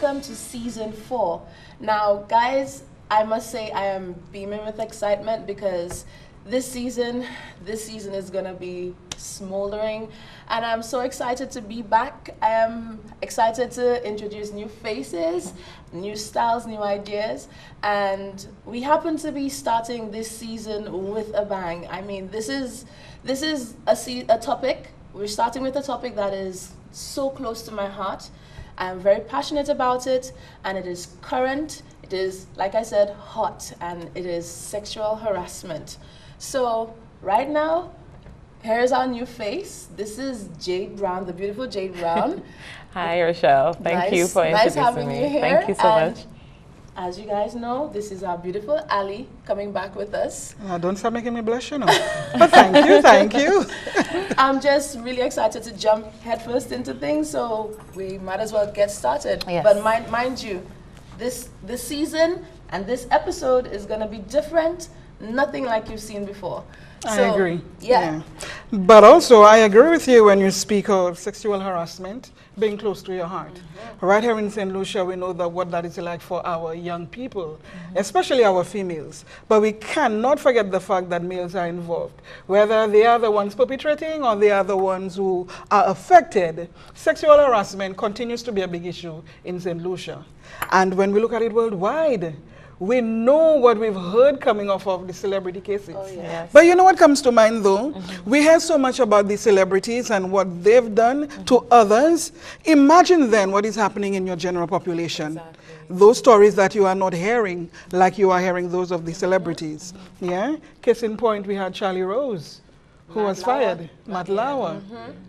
welcome to season 4. Now, guys, I must say I am beaming with excitement because this season is gonna be smoldering, and I'm so excited to be back. I am excited to introduce new faces, new styles, new ideas, and we happen to be starting this season with a bang. I mean, this is a topic. We're starting with a topic that is so close to my heart. I'm very passionate about it, and it is current. It is, like I said, hot, and it is sexual harassment. So right now, here's our new face. This is Jade Brown, the beautiful Jade Brown. Hi, Rochelle. Thank you for introducing having me. You here. Thank you so much. As you guys know, this is our beautiful Ali coming back with us. Don't stop making me blush, you know. But thank you. I'm just really excited to jump headfirst into things, so we might as well get started. Yes. But mind you, this season and this episode is going to be different. Nothing like you've seen before. I agree. Yeah. But also, I agree with you when you speak of sexual harassment being close to your heart. Right here in Saint Lucia, we know that what that is like for our young people, especially our females. But we cannot forget the fact that males are involved. Whether they are the ones perpetrating or they are the ones who are affected, sexual harassment continues to be a big issue in Saint Lucia. And when we look at it worldwide, we know what we've heard coming off of the celebrity cases. Oh, yes. But you know what comes to mind though? We hear so much about these celebrities and what they've done to others. Imagine then what is happening in your general population. Exactly. Those stories that you are not hearing, like you are hearing those of the celebrities. Yeah? Case in point, we had Charlie Rose, who was fired. Matt Lauer.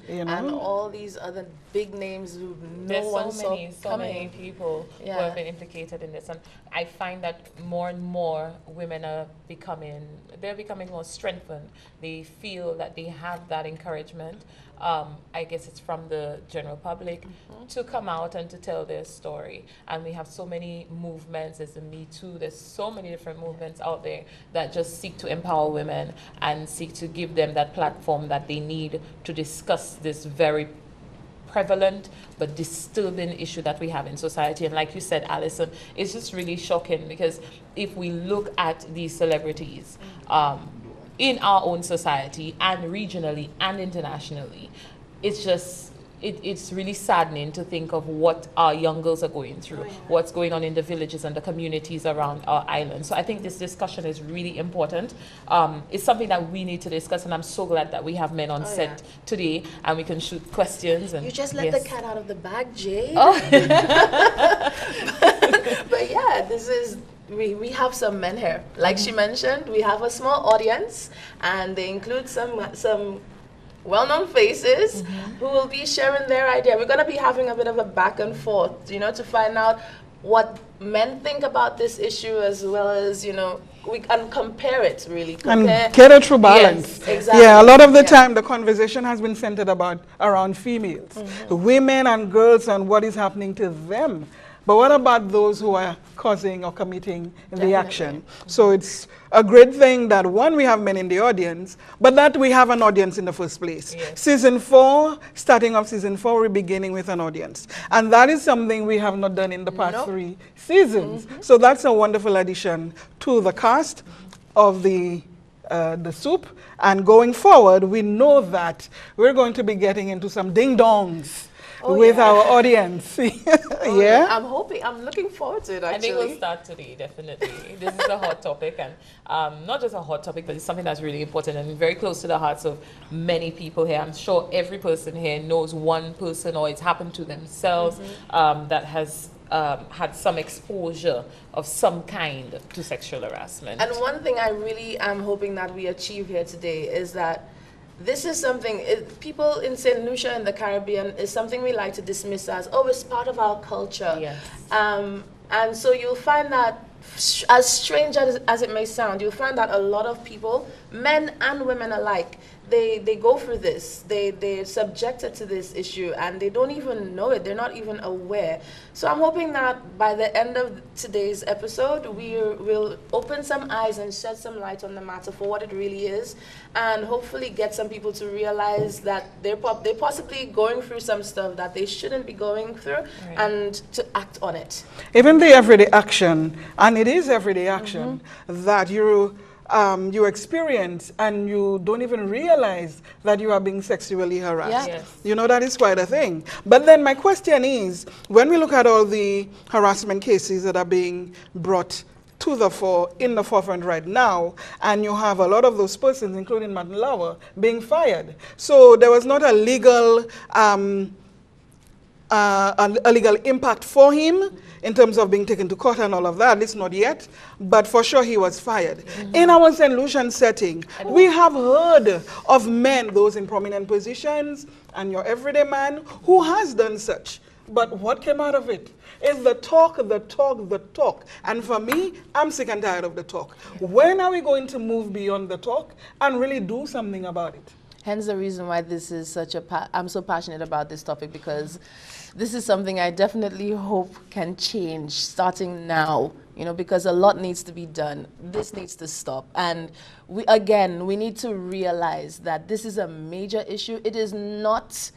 You know? And all these other big names who There's no one saw so many coming. people who have been implicated in this, and I find that more and more women are becoming more strengthened. They feel that they have that encouragement. I guess it's from the general public to come out and to tell their story. And we have so many movements. There's the Me Too. There's so many different movements out there that just seek to empower women and seek to give them that platform that they need to discuss this very prevalent but disturbing issue that we have in society. And like you said, Alison, it's just really shocking because if we look at these celebrities in our own society and regionally and internationally, it's just it's really saddening to think of what our young girls are going through, what's going on in the villages and the communities around our island. So I think this discussion is really important. It's something that we need to discuss, and I'm so glad that we have men on set today and we can shoot questions. And You just let the cat out of the bag, Jade. Oh. But yeah, this is we have some men here. Like she mentioned, we have a small audience, and they include some well-known faces who will be sharing their idea. We're going to be having a bit of a back and forth, to find out what men think about this issue, as well as, we can compare it, really. And get a true balance. Yes, exactly. Yeah, a lot of the time the conversation has been centered around females, women and girls, and what is happening to them. But what about those who are causing or committing the action? So it's a great thing that, one, we have men in the audience, but that we have an audience in the first place. Yes. Season 4, starting off season 4, we're beginning with an audience. And that is something we have not done in the past 3 seasons. So that's a wonderful addition to the cast of the soup. And going forward, we know that we're going to be getting into some ding-dongs with our audience. I'm looking forward to it, actually. I think we'll start today, definitely. This is a hot topic, and not just a hot topic, but it's something that's really important and very close to the hearts of many people here. I'm sure every person here knows one person, or it's happened to themselves, that has had some exposure of some kind to sexual harassment. And one thing I really am hoping that we achieve here today is that this is something, people in St. Lucia and the Caribbean, is something we like to dismiss as, it's part of our culture. Yes. And so you'll find that as strange as it may sound, you'll find that a lot of people, men and women alike, they go through this. They're subjected to this issue and they don't even know it. They're not even aware. So I'm hoping that by the end of today's episode, we'll open some eyes and shed some light on the matter for what it really is, and hopefully get some people to realize that they're possibly going through some stuff that they shouldn't be going through, and to act on it. Even the everyday action, and it is everyday action, that you experience and you don't even realize that you are being sexually harassed. Yeah. Yes. You know, that is quite a thing. But then my question is, when we look at all the harassment cases that are being brought to the in the forefront right now, and you have a lot of those persons, including Martin Lauer, being fired. So there was not a legal a legal impact for him in terms of being taken to court and all of that, at least not yet, but for sure he was fired. In our Saint Lucians setting, we have heard of men, those in prominent positions, and your everyday man who has done such. But what came out of it is the talk, the talk, the talk. And for me, I'm sick and tired of the talk. When are we going to move beyond the talk and really do something about it? Hence the reason why this is such I'm so passionate about this topic, because this is something I definitely hope can change starting now, you know, because a lot needs to be done. This needs to stop. And we need to realize that this is a major issue. It is not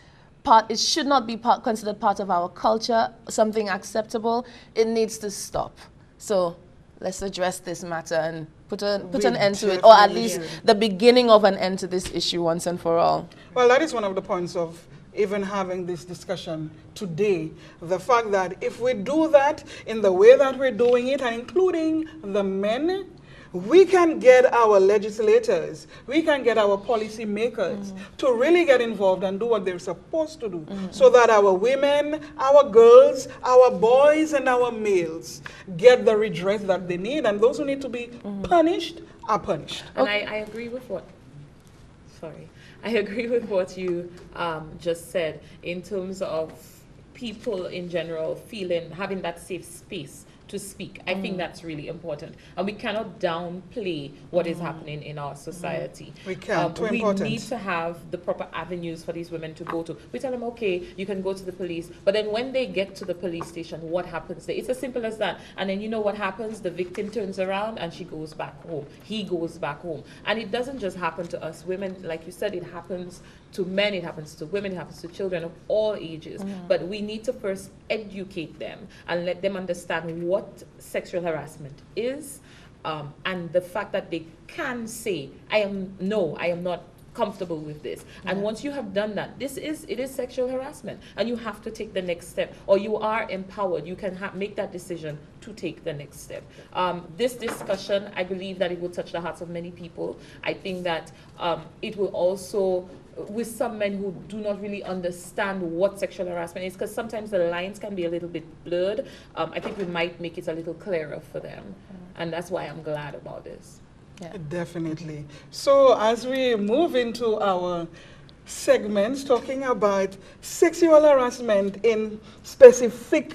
it should not be considered part of our culture, something acceptable. It needs to stop. So let's address this matter and put an end to it, or at least the beginning of an end to this issue once and for all. Well, that is one of the points of even having this discussion today. The fact that if we do that in the way that we're doing it, and including the men, we can get our legislators, we can get our policy makers to really get involved and do what they're supposed to do, so that our women, our girls, our boys, and our males get the redress that they need, and those who need to be punished are punished. And I agree with I agree with what you just said in terms of people in general having that safe space to speak. I think that's really important. And we cannot downplay what is happening in our society. We can't. We need to have the proper avenues for these women to go to. We tell them, okay, you can go to the police. But then when they get to the police station, what happens there? It's as simple as that. And then you know what happens? The victim turns around and she goes back home. He goes back home. And it doesn't just happen to us women. Like you said, it happens to men, it happens to women, it happens to children of all ages. But we need to first educate them and let them understand what sexual harassment is, and the fact that they can say, I am not comfortable with this. And once you have done that, it is sexual harassment, and you have to take the next step, or you are empowered. You can make that decision to take the next step. This discussion, I believe that it will touch the hearts of many people. I think that it will also, with some men who do not really understand what sexual harassment is, because sometimes the lines can be a little bit blurred, I think we might make it a little clearer for them. And that's why I'm glad about this. Yeah. Definitely. So as we move into our segments talking about sexual harassment in specific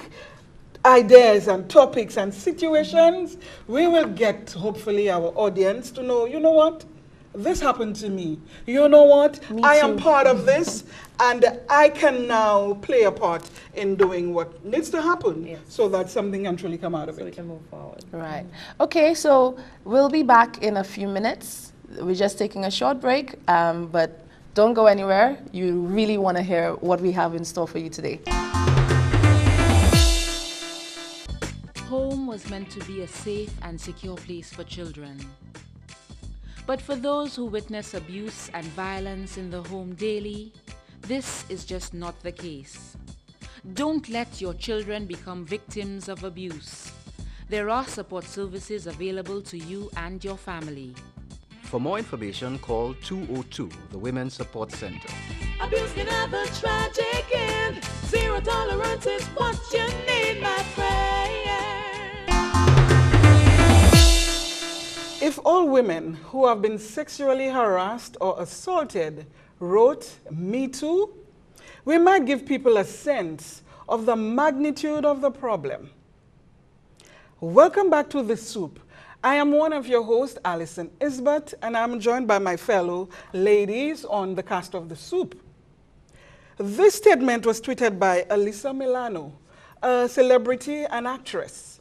ideas and topics and situations, we will get hopefully our audience to know, you know what? This happened to me. You know what? I am part of this, and I can now play a part in doing what needs to happen, so that something can truly come out of it. So we can move forward. Right. Okay, so we'll be back in a few minutes. We're just taking a short break, but don't go anywhere. You really want to hear what we have in store for you today. Home was meant to be a safe and secure place for children. But for those who witness abuse and violence in the home daily, this is just not the case. Don't let your children become victims of abuse. There are support services available to you and your family. For more information, call 202, the Women's Support Center. Abuse can have a tragic end. Zero tolerance is what you need, my friend. If all women who have been sexually harassed or assaulted wrote "Me Too," we might give people a sense of the magnitude of the problem. Welcome back to The Soup. I am one of your hosts, Alison Isbert, and I'm joined by my fellow ladies on the cast of The Soup. This statement was tweeted by Alyssa Milano, a celebrity and actress.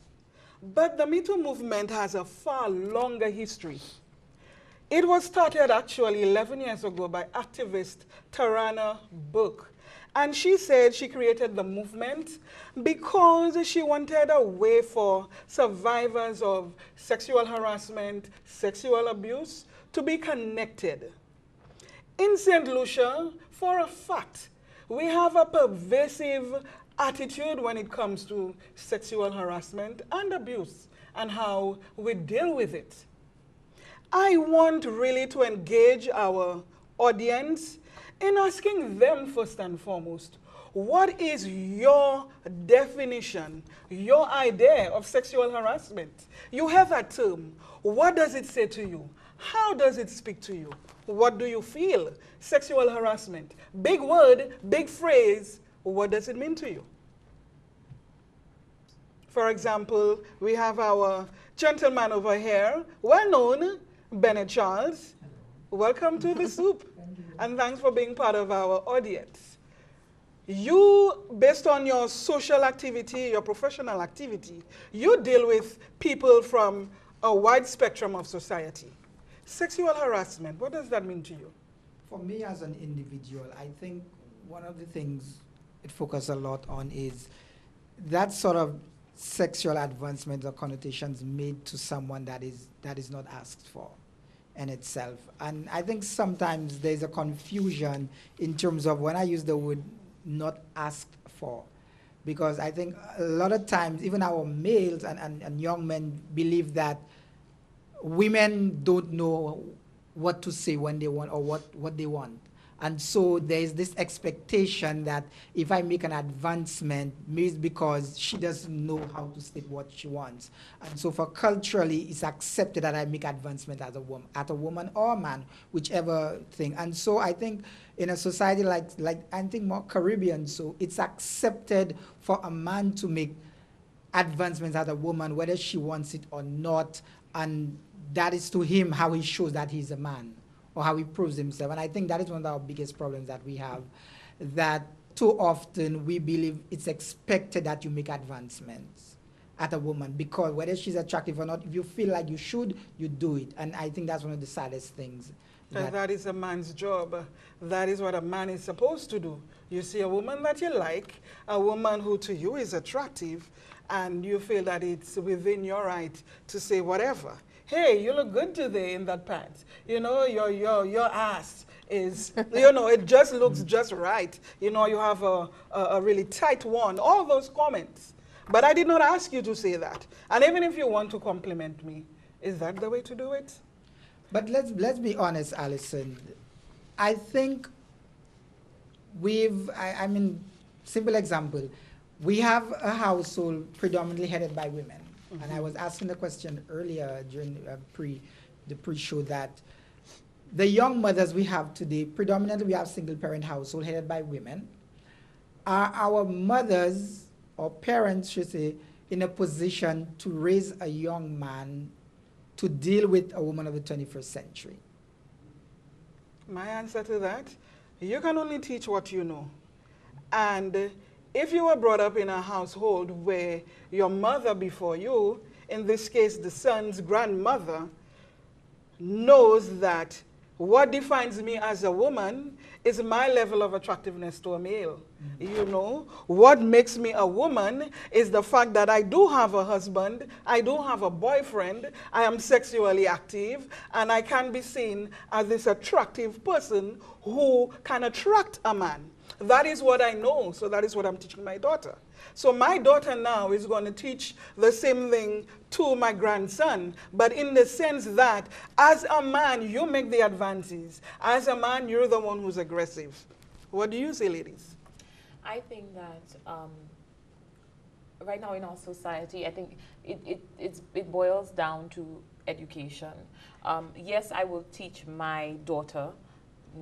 But the Me Too movement has a far longer history. It was started actually 11 years ago by activist Tarana Burke. And she said she created the movement because she wanted a way for survivors of sexual harassment, sexual abuse to be connected. In Saint Lucia, for a fact, we have a pervasive attitude when it comes to sexual harassment and abuse and how we deal with it. I want really to engage our audience in asking them first and foremost, what is your definition, your idea of sexual harassment? You have a term. What does it say to you? How does it speak to you? What do you feel? Sexual harassment. Big word, big phrase. What does it mean to you? For example, we have our gentleman over here, well known, Bennett Charles. Welcome to The Soup. And thanks for being part of our audience. You, based on your social activity, your professional activity, you deal with people from a wide spectrum of society. Sexual harassment, what does that mean to you? For me as an individual, I think one of the things it focuses a lot on is that sort of sexual advancement or connotations made to someone that is not asked for in itself. And I think sometimes there's a confusion in terms of when I use the word not asked for, because I think a lot of times even our males and young men believe that women don't know what to say when they want or what they want. And so there's this expectation that if I make an advancement, maybe it's because she doesn't know how to state what she wants. And so for culturally, it's accepted that I make advancement as a woman or a man, whichever thing. And so I think in a society like I think more Caribbean, so it's accepted for a man to make advancements as a woman, whether she wants it or not. And that is to him how he shows that he's a man, or how he proves himself. And I think that is one of our biggest problems that we have, that too often we believe it's expected that you make advancements at a woman, because whether she's attractive or not, if you feel like you should, you do it. And I think that's one of the saddest things. That is a man's job. That is what a man is supposed to do. You see a woman that you like, a woman who to you is attractive, and you feel that it's within your right to say whatever. Hey, you look good today in that pants. You know, your ass is, you know, it just looks just right. You know, you have a really tight one. All those comments. But I did not ask you to say that. And even if you want to compliment me, is that the way to do it? But let's be honest, Alison. I think I mean, simple example. We have a household predominantly headed by women. Mm-hmm. And I was asking the question earlier during the pre-show that the young mothers we have today, predominantly we have single-parent household headed by women. Are our mothers, or parents should say, in a position to raise a young man to deal with a woman of the 21st century? My answer to that, you can only teach what you know. And if you were brought up in a household where your mother before you, in this case the son's grandmother, knows that what defines me as a woman is my level of attractiveness to a male. Mm-hmm. You know, what makes me a woman is the fact that I do have a husband, I do have a boyfriend, I am sexually active, and I can be seen as this attractive person who can attract a man. That is what I know, so that is what I'm teaching my daughter. So my daughter now is going to teach the same thing to my grandson, but in the sense that as a man, you make the advances. As a man, you're the one who's aggressive. What do you say, ladies? I think that right now in our society, I think it boils down to education. Yes, I will teach my daughter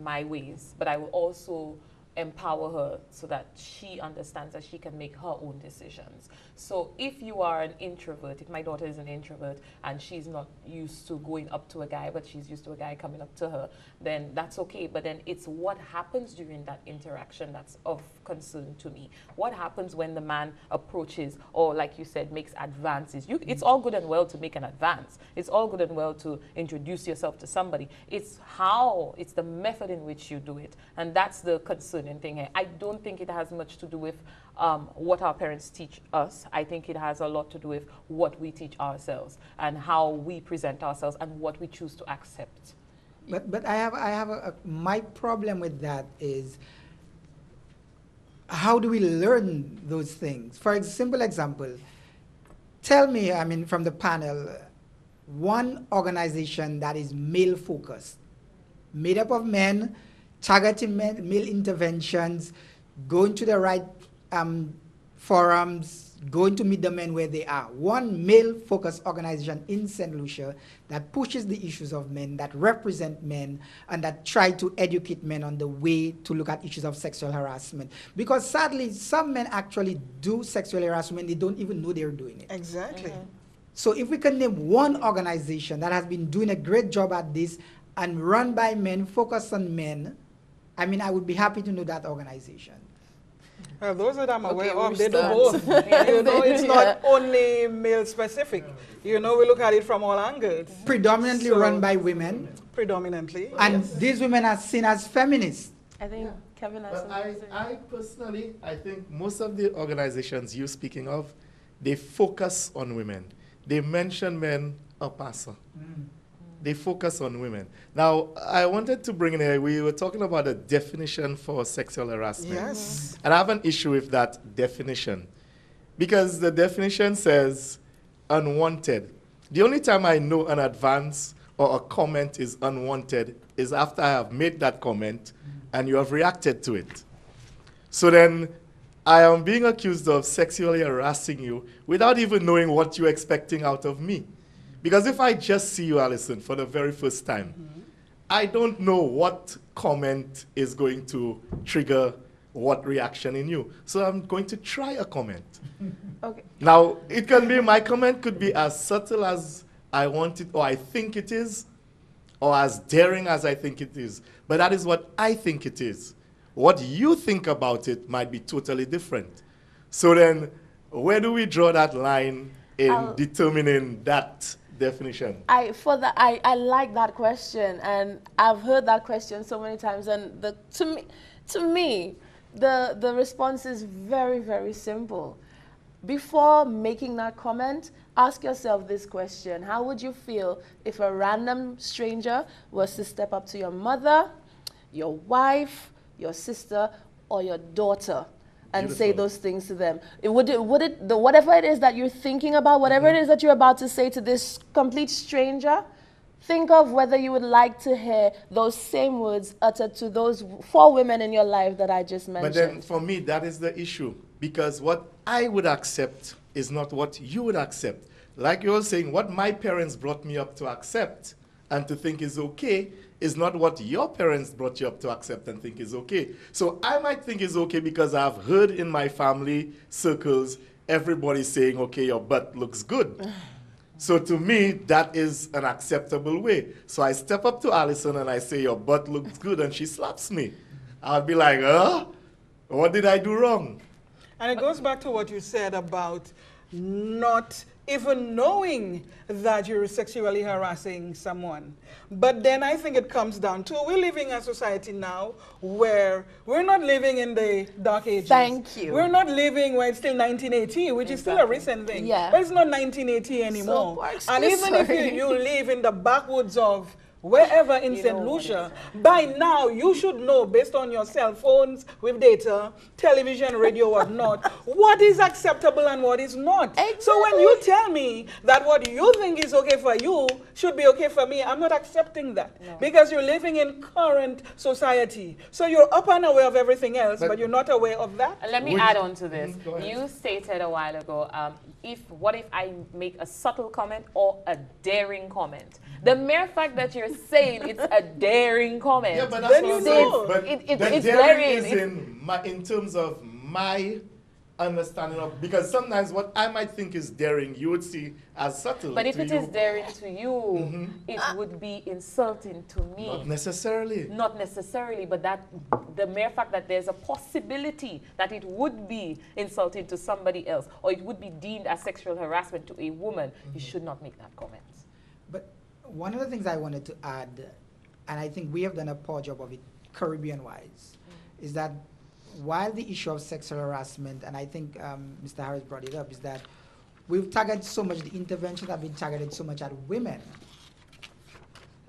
my ways, but I will also empower her so that she understands that she can make her own decisions. So if you are an introvert, if my daughter is an introvert and she's not used to going up to a guy, but she's used to a guy coming up to her, then that's okay. But then it's what happens during that interaction that's of concern to me. What happens when the man approaches or, like you said, makes advances? It's all good and well to make an advance. It's all good and well to introduce yourself to somebody. It's the method in which you do it. And that's the concerning thing here. I don't think it has much to do with what our parents teach us. I think it has a lot to do with what we teach ourselves and how we present ourselves and what we choose to accept. But I have my problem with that is, how do we learn those things? For simple example, tell me, I mean, from the panel, one organization that is male focused, made up of men, targeting male interventions, going to the right forums, going to meet the men where they are. One male-focused organization in St. Lucia that pushes the issues of men, that represent men, and that try to educate men on the way to look at issues of sexual harassment. Because sadly, some men actually do sexual harassment, they don't even know they're doing it. Exactly. So if we can name one organization that has been doing a great job at this and run by men, focused on men, I mean, I would be happy to know that organization. Those that I'm aware Okay, of, they do start. both. You know, it's not only male specific. You know, we look at it from all angles. Predominantly So- run by women, Predominantly. and these women are seen as feminists. I think Kevin has But something to say. I personally, I think most of the organizations you're speaking of, they focus on women. They mention men en passant. They focus on women. Now, I wanted to bring in here, we were talking about the definition for sexual harassment. Yes. And I have an issue with that definition. Because the definition says unwanted. The only time I know an advance or a comment is unwanted is after I have made that comment and you have reacted to it. So then I am being accused of sexually harassing you without even knowing what you're expecting out of me. Because if I just see you, Alison, for the very first time, I don't know what comment is going to trigger what reaction in you. So I'm going to try a comment. Okay. Now, it can be, my comment could be as subtle as I want it or I think it is, or as daring as I think it is. But that is what I think it is. What you think about it might be totally different. So then, where do we draw that line in determining that definition? I like that question, and I've heard that question so many times, and to me, the response is very, very simple. Before making that comment, ask yourself this question: how would you feel if a random stranger was to step up to your mother, your wife, your sister, or your daughter and say those things to them? Whatever it is that you're thinking about, whatever it is that you're about to say to this complete stranger, think of whether you would like to hear those same words uttered to those 4 women in your life that I just mentioned. But then for me, that is the issue. Because what I would accept is not what you would accept. Like you were saying, what my parents brought me up to accept and to think is okay is not what your parents brought you up to accept and think is okay. So I might think is okay because I've heard in my family circles everybody saying, okay, your butt looks good. So to me, that is an acceptable way. So I step up to Alison and I say, your butt looks good, and she slaps me. I'll be like, what did I do wrong? And it goes back to what you said about not even knowing that you're sexually harassing someone. But then I think it comes down to, we're living in a society now where we're not living in the dark ages. Thank you. We're not living where it's still 1980, which is still a recent thing. Yeah. But it's not 1980 anymore. So, And even if you live in the backwoods of wherever in St. Lucia, by now you should know, based on your cell phones with data, television, radio, whatnot, what is acceptable and what is not. Exactly. So when you tell me that what you think is okay for you should be okay for me, I'm not accepting that. Because you're living in current society. So you're up and aware of everything else, but you're not aware of that. Let me add on to this. You stated a while ago, what if I make a subtle comment or a daring comment? The mere fact that you're saying it's a daring comment, Yeah, but that's what I'm saying. But it's the daring glaring. is in terms of my understanding of, because sometimes what I might think is daring, you would see as subtle. But if to it you. is daring to you, it would be insulting to me. Not necessarily. Not necessarily, but that the mere fact that there's a possibility that it would be insulting to somebody else, or it would be deemed as sexual harassment to a woman, you should not make that comment. But one of the things I wanted to add, and I think we have done a poor job of it Caribbean-wise, is that while the issue of sexual harassment, and I think Mr. Harris brought it up, is that we've targeted so much, the interventions have been targeted so much at women,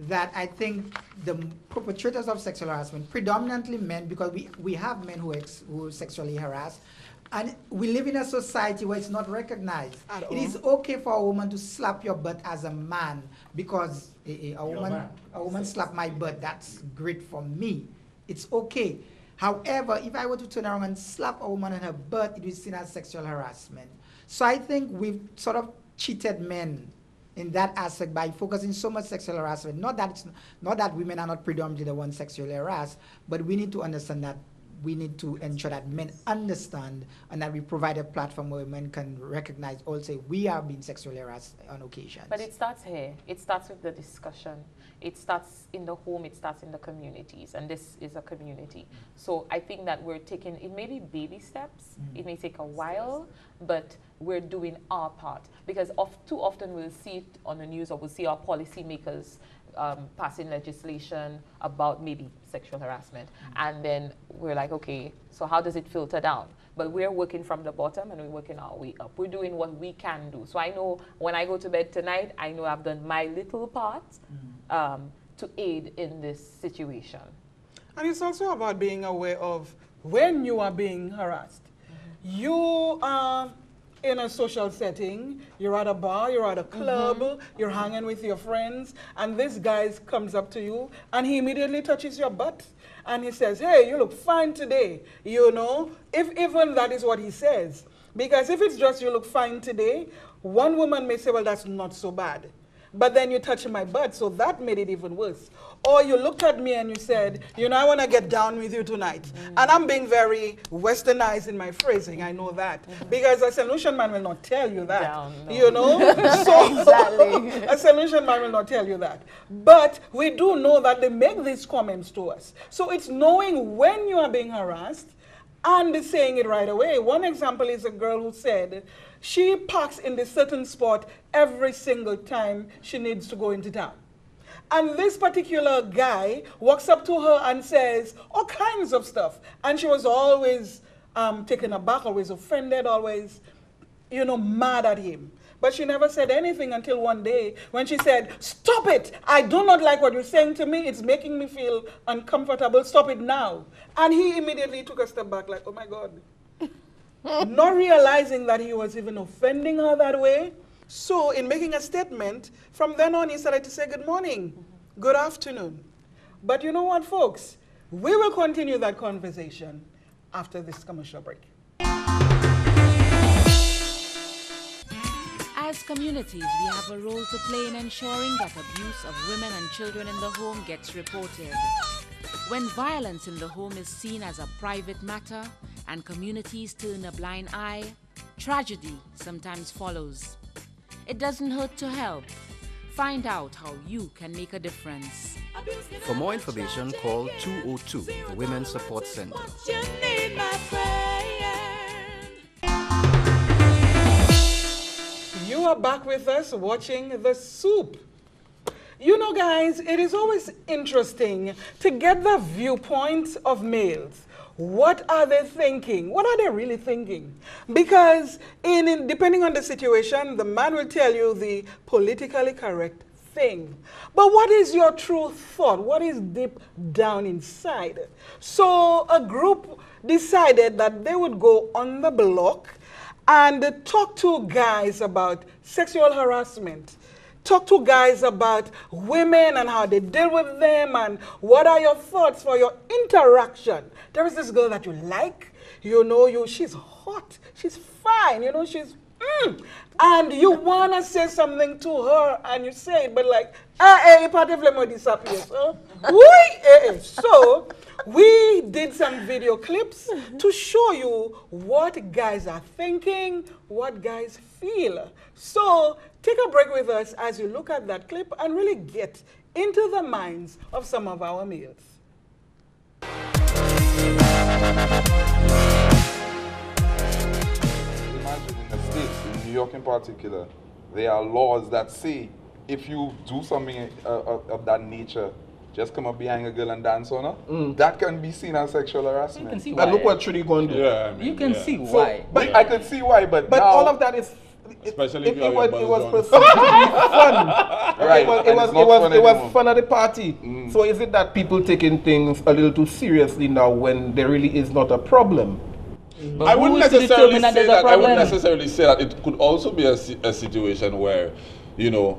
that I think the perpetrators of sexual harassment, predominantly men, because we have men who sexually harass, and we live in a society where it's not recognized. It is okay for a woman to slap your butt as a man, because a woman slap my butt, that's great for me. It's okay. However, if I were to turn around and slap a woman on her butt, it is seen as sexual harassment. So I think we've sort of cheated men in that aspect by focusing so much sexual harassment. Not that women are not predominantly the ones sexually harassed, but we need to understand that we need to ensure that men understand and that we provide a platform where men can recognize also we are being sexually harassed on occasions. But it starts here. It starts with the discussion. It starts in the home. It starts in the communities. And this is a community. So I think that we're taking, it may be baby steps. It may take a while, but we're doing our part. Because too often we'll see it on the news, or we'll see our policymakers passing legislation about maybe sexual harassment. And then we're like, okay, so how does it filter down? But we're working from the bottom and we're working our way up. We're doing what we can do. So I know when I go to bed tonight, I know I've done my little part to aid in this situation. And it's also about being aware of when you are being harassed. You are in a social setting, you're at a bar, you're at a club, you're hanging with your friends, and this guy comes up to you and he immediately touches your butt and he says, hey, you look fine today, you know, if even that is what he says. Because if it's just you look fine today, one woman may say, well, that's not so bad. But then you touch my butt, so that made it even worse. Or you looked at me and you said, you know, I want to get down with you tonight. And I'm being very westernized in my phrasing, I know that. Because a Saint Lucian man will not tell you that. Down, no. You know? So a Saint Lucian man will not tell you that. But we do know that they make these comments to us. So it's knowing when you are being harassed and saying it right away. One example is a girl who said, she parks in this certain spot every single time she needs to go into town. And this particular guy walks up to her and says all kinds of stuff. And she was always taken aback, always offended, always, you know, mad at him. But she never said anything until one day when she said, stop it. I do not like what you're saying to me. It's making me feel uncomfortable. Stop it now. And he immediately took a step back like, oh, my God. Not realizing that he was even offending her that way. So in making a statement, from then on he started to say good morning, good afternoon. But you know what, folks? We will continue that conversation after this commercial break. As communities, we have a role to play in ensuring that abuse of women and children in the home gets reported. When violence in the home is seen as a private matter and communities turn a blind eye, tragedy sometimes follows. It doesn't hurt to help. Find out how you can make a difference. For more information, call 202, the Women's Support Center. You are back with us watching The Soup. You know, guys, it is always interesting to get the viewpoint of males. What are they thinking? What are they really thinking? Because depending on the situation, the man will tell you the politically correct thing. But what is your true thought? What is deep down inside? So a group decided that they would go on the block and talk to guys about sexual harassment. Talk to guys about women and how they deal with them and what are your thoughts for your interaction. There is this girl that you like, you know, she's hot, she's fine, you know, she's and you want to say something to her, and you say it, but like, hey, part of them disappears. So, we did some video clips to show you what guys are thinking, what guys feel. So, take a break with us as you look at that clip and really get into the minds of some of our males. Imagine in the States, in New York in particular, there are laws that say if you do something of that nature, just come up behind a girl and dance on her, that can be seen as sexual harassment. You can see why. And look what Trudy going to do. Yeah, I mean, You can yeah. see So, why. But I could see why, but But now, all of that is, especially if you have it your was buttons perceived on. to be fun. Right, and it's not fun It was anymore. fun at the party. So is it that people taking things a little too seriously now when there really is not a problem? But I who wouldn't is to necessarily determine that say there's a that. I wouldn't problem? necessarily say that. It could also be a situation where, you know,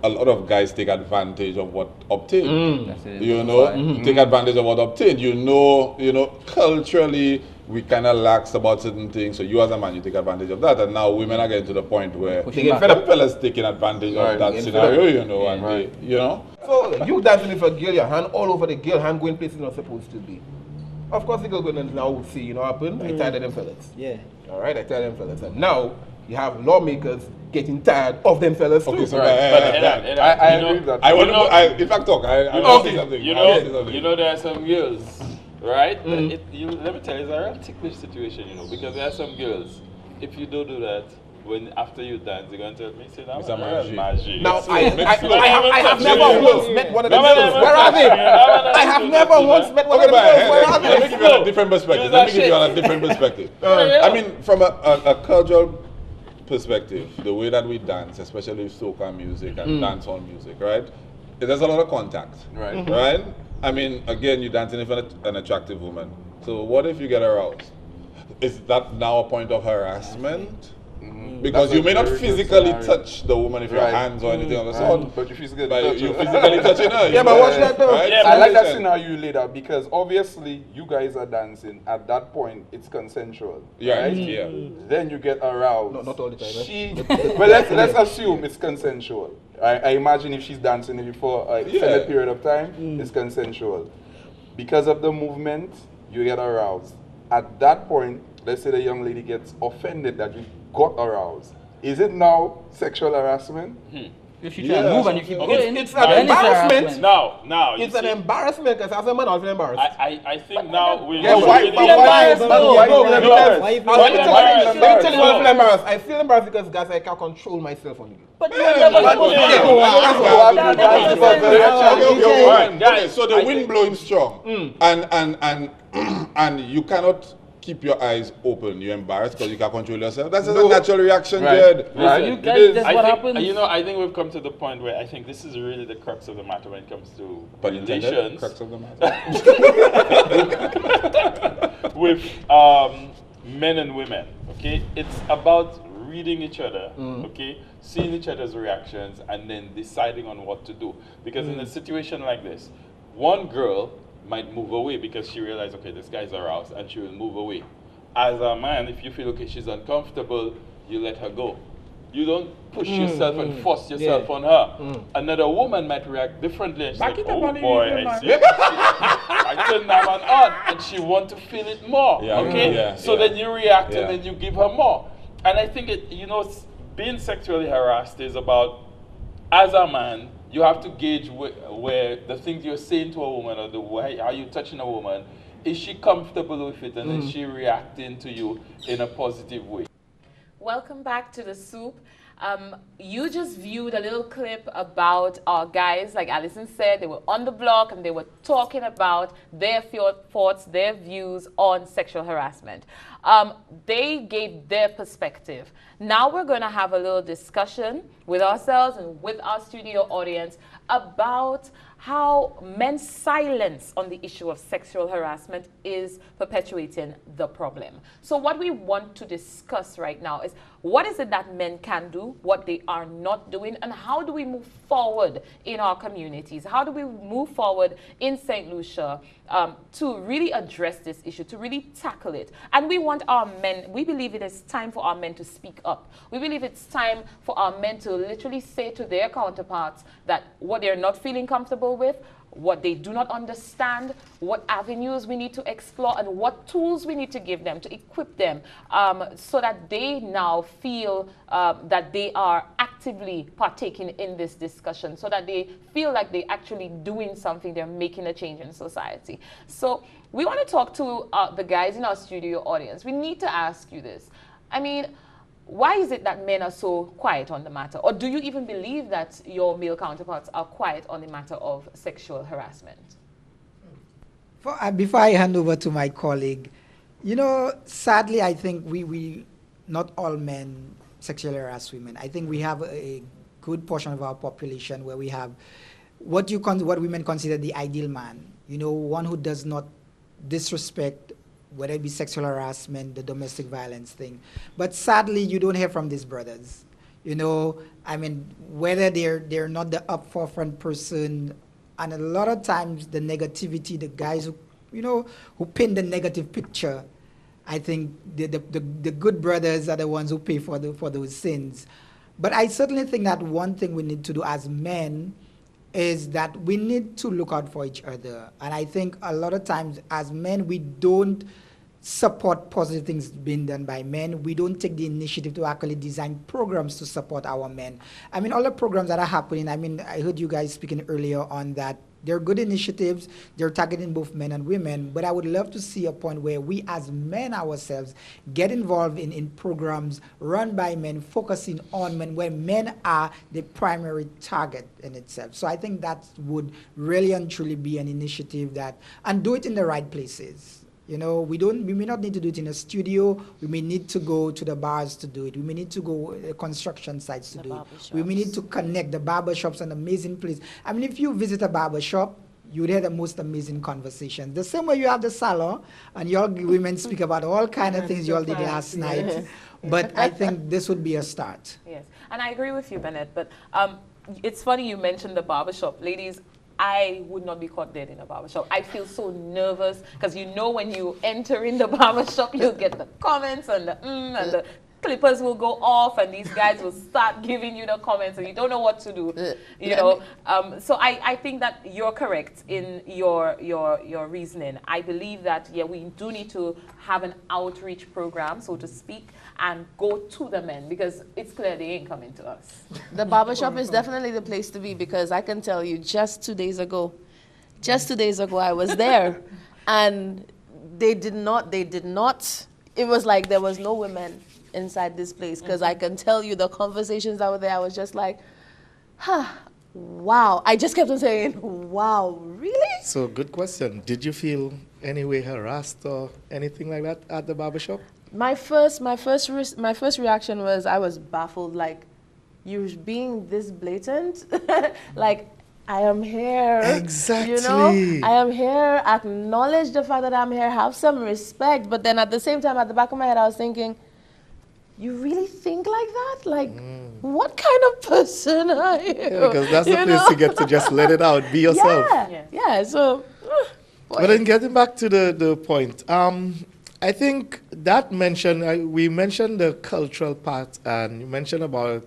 a lot of guys take advantage of what obtained. That's it. You know, take advantage of what obtained. You know, culturally we kind of lax about certain things. So you as a man, you take advantage of that, and now women are getting to the point where Pushing back. some fellas taking advantage of that Getting scenario. fed You know, and they, you know. So you dancing with a girl, your hand all over the girl, hand going places not supposed to be. Of course the girl going to now see, you know what happen? I tired of them fellas. Yeah. All right, I tired of them fellas. And now you have lawmakers getting tired of them fellas too. Okay, so I agree with that. I want to. In fact, talk. I want to say something. You I want to say know, something. you know, there are some girls, right? Let me tell you, it's a real ticklish situation, you know, because there are some girls. If you don't do that, when after you dance, they're going to tell me, say, now, Mr. Magie. Now, So, I have mix never up. once met one of them girls. Where are they? I have never once met one of them girls. Where are Let me they? give you on a different perspective. Let me give you on a different perspective. I mean, from a cultural perspective, the way that we dance, especially with soca music and dancehall music, right? There's a lot of contact, right? I mean, again, you're dancing in front of an attractive woman. So what if you get aroused? Is that now a point of harassment? Because you may not physically touch the woman if your hands or anything of the sort, but you physically but touch you her. physically touching her. Yeah, but watch that though. Right? Yeah, I like that Listen. scenario you laid out because obviously you guys are dancing. At that point, it's consensual. Yeah, right? yeah. Then you get aroused. No, not all the time, eh? She, well, let's assume it's consensual. I imagine if she's dancing for an extended period of time, it's consensual. Because of the movement, you get aroused. At that point, let's say the young lady gets offended that you got aroused. Is it now sexual harassment? If you try to move and you keep going, It's then an embarrassment. harassment. Now, you It's an see, embarrassment because as a man, I feel embarrassed. I think now we Yeah, we're why? really- Let me embarrassed? tell you why I feel embarrassed. I feel embarrassed because guys, I can't control myself on you. But you're never supposed to Okay, so the wind blowing strong, and you cannot keep your eyes open. You're embarrassed because you can't control yourself. That's just a natural reaction, Jed. Right. You guys, that's what happens. You know, I think we've come to the point where I think this is really the crux of the matter when it comes to But intended, relations crux of the matter. with men and women. Okay, it's about reading each other. Okay, seeing each other's reactions and then deciding on what to do. Because in a situation like this, one girl might move away because she realized, okay, this guy's aroused, and she will move away. As a man, if you feel, okay, she's uncomfortable, you let her go. You don't push yourself and force yourself on her. Another woman might react differently. And she's like, oh boy, I see. I turn that one on, and she want to feel it more. So then you react, and then you give her more. And I think it, you know, being sexually harassed is about, as a man, you have to gauge where the things you're saying to a woman or the way how you touching a woman, is she comfortable with it, and is she reacting to you in a positive way? Welcome back to The Soup. You just viewed a little clip about our guys, like Alison said, they were on the block and they were talking about their thoughts, their views on sexual harassment. They gave their perspective. Now we're going to have a little discussion with ourselves and with our studio audience about how men's silence on the issue of sexual harassment is perpetuating the problem. So what we want to discuss right now is what is it that men can do, what they are not doing, and how do we move forward in our communities? How do we move forward in St. Lucia to really address this issue, to really tackle it? And we want our men, we believe it is time for our men to speak up. We believe it's time for our men to literally say to their counterparts that what they're not feeling comfortable with, what they do not understand, what avenues we need to explore, and what tools we need to give them to equip them so that they now feel that they are actively partaking in this discussion, so that they feel like they're actually doing something, they're making a change in society. So we want to talk to the guys in our studio audience. We need to ask you this. I mean, why is it that men are so quiet on the matter? Or do you even believe that your male counterparts are quiet on the matter of sexual harassment? Before I hand over to my colleague, sadly, I think we not all men sexually harass women. I think we have a good portion of our population where we have what women consider the ideal man. One who does not disrespect, whether it be sexual harassment, the domestic violence thing. But sadly, you don't hear from these brothers. Whether they're not the forefront person, and a lot of times the negativity, the guys who paint the negative picture, I think the good brothers are the ones who pay for those sins. But I certainly think that one thing we need to do as men is that we need to look out for each other. And I think a lot of times as men, we don't support positive things being done by men. We don't take the initiative to actually design programs to support our men. All the programs that are happening, I heard you guys speaking earlier on that. They're good initiatives. They're targeting both men and women. But I would love to see a point where we as men ourselves get involved in programs run by men, focusing on men, where men are the primary target in itself. So I think that would really and truly be an initiative and do it in the right places. We may not need to do it in a studio. We may need to go to the bars to do it. We may need to go construction sites to do it. We may need to connect. The barbershops, an amazing place. If you visit a barbershop, you would hear the most amazing conversations. The same way you have the salon, and your women speak about all kind of things you all did last night. But I think this would be a start. Yes, and I agree with you, Bennett. But it's funny you mentioned the barbershop. Ladies, I would not be caught dead in a barbershop. I feel so nervous because when you enter in the barbershop, you'll get the comments and and the clippers will go off and these guys will start giving you the comments and you don't know what to do. So I think that you're correct in your reasoning. I believe that, we do need to have an outreach program, so to speak, and go to the men because it's clear they ain't coming to us. The barbershop is definitely the place to be because I can tell you just 2 days ago I was there and they did not, it was like there was no women inside this place because I can tell you the conversations that were there, I was just like, wow. I just kept on saying, wow, really? So good question. Did you feel any way harassed or anything like that at the barbershop? My first reaction was I was baffled, like, you're being this blatant? Like, I am here. Exactly. I am here. Acknowledge the fact that I'm here. Have some respect. But then at the same time, at the back of my head, I was thinking, you really think like that? Like, what kind of person are you? Because that's the place to get to just let it out, be yourself. Yeah. So, but then getting back to the point, I think that we mentioned the cultural part and you mentioned about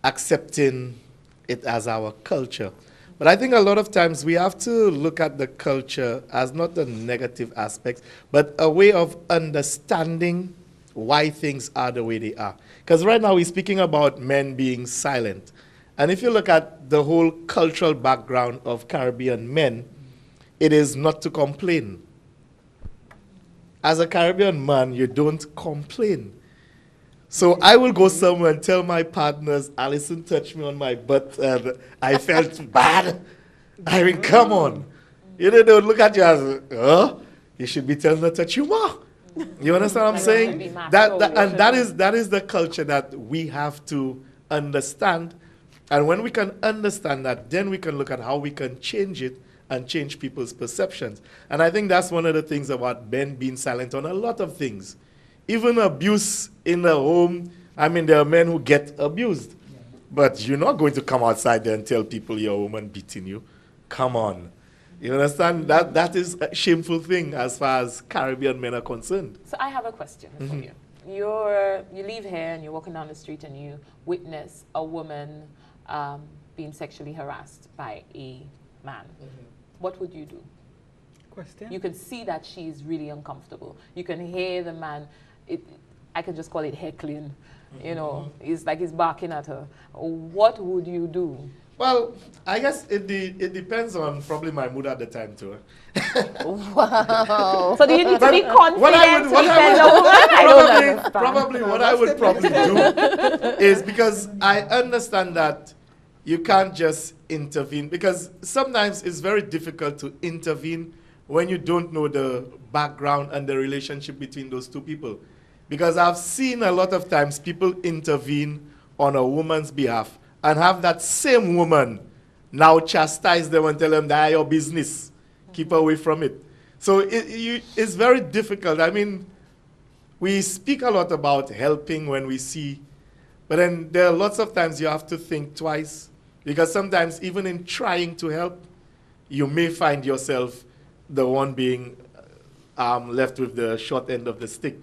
accepting it as our culture. But I think a lot of times we have to look at the culture as not the negative aspects, but a way of understanding why things are the way they are. Because right now we're speaking about men being silent. And if you look at the whole cultural background of Caribbean men, it is not to complain. As a Caribbean man, you don't complain. So I will go somewhere and tell my partners, Alison touched me on my butt and I felt bad. I mean, come on. They would look at you as, you should be telling her to touch you more. You understand what I'm saying? That is the culture that we have to understand And when we can understand that, then we can look at how we can change it and change people's perceptions. And I think that's one of the things about men being silent on a lot of things. Even abuse in the home, I mean, there are men who get abused. But you're not going to come outside there and tell people your woman beating you. Come on. You understand? That is a shameful thing as far as Caribbean men are concerned. So I have a question for you. You leave here and you're walking down the street and you witness a woman being sexually harassed by a man. What would you do? Question? You can see that she's really uncomfortable. You can hear the man, I can just call it heckling. You know, it's like he's barking at her. What would you do? Well, I guess it depends on probably my mood at the time too. Wow. So do you need to be confident to defend a woman? Probably what I would probably do is, because I understand that you can't just intervene, because sometimes it's very difficult to intervene when you don't know the background and the relationship between those two people. Because I've seen a lot of times people intervene on a woman's behalf and have that same woman now chastise them and tell them that your business, keep away from it. So it's very difficult. I mean, we speak a lot about helping when we see, but then there are lots of times you have to think twice, because sometimes even in trying to help, you may find yourself the one being left with the short end of the stick.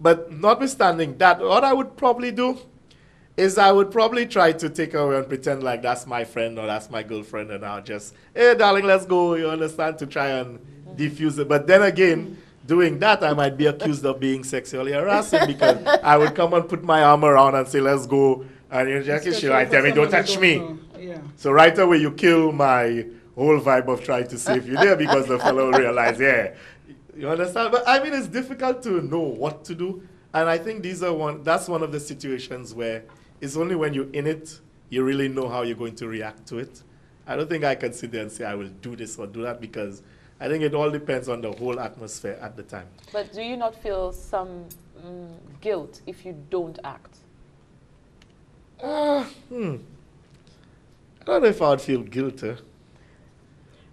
But notwithstanding that, what I would probably do is I would probably try to take her away and pretend like that's my friend or that's my girlfriend, and I'll just, hey, darling, let's go, you understand, to try and diffuse it. But then again, doing that, I might be accused of being sexually harassing, because I would come and put my arm around and say, let's go, and you're just, she might tell me, don't touch me. Yeah. So right away, you kill my whole vibe of trying to save you there, because the fellow realized, yeah, you understand? But I mean, it's difficult to know what to do. And I think that's one of the situations where it's only when you're in it, you really know how you're going to react to it. I don't think I can sit there and say I will do this or do that, because I think it all depends on the whole atmosphere at the time. But do you not feel some guilt if you don't act? I don't know if I would feel guilty.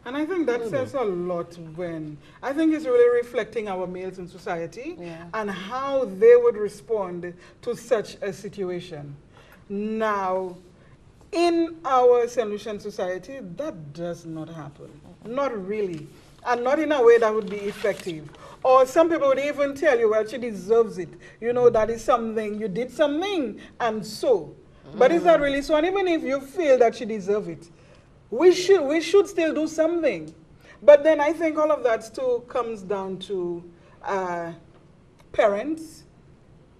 And I think that says a lot when, I think it's really reflecting our males in society and how they would respond to such a situation. Now, in our Saint Lucian society, that does not happen. Not really. And not in a way that would be effective. Or some people would even tell you, well, she deserves it. You know, that is something, you did something, and so. But is that really so? And even if you feel that she deserves it, we should still do something. But then I think all of that still comes down to parents,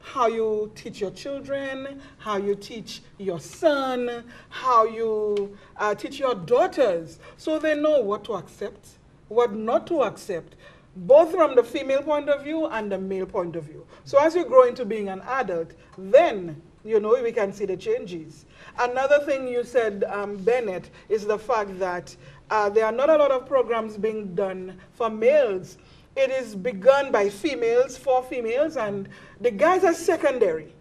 how you teach your children, how you teach your son, how you teach your daughters, so they know what to accept, what not to accept, both from the female point of view and the male point of view. So as you grow into being an adult, then you know, we can see the changes. Another thing you said, Bennett, is the fact that there are not a lot of programs being done for males. It is begun by females, for females, and the guys are secondary.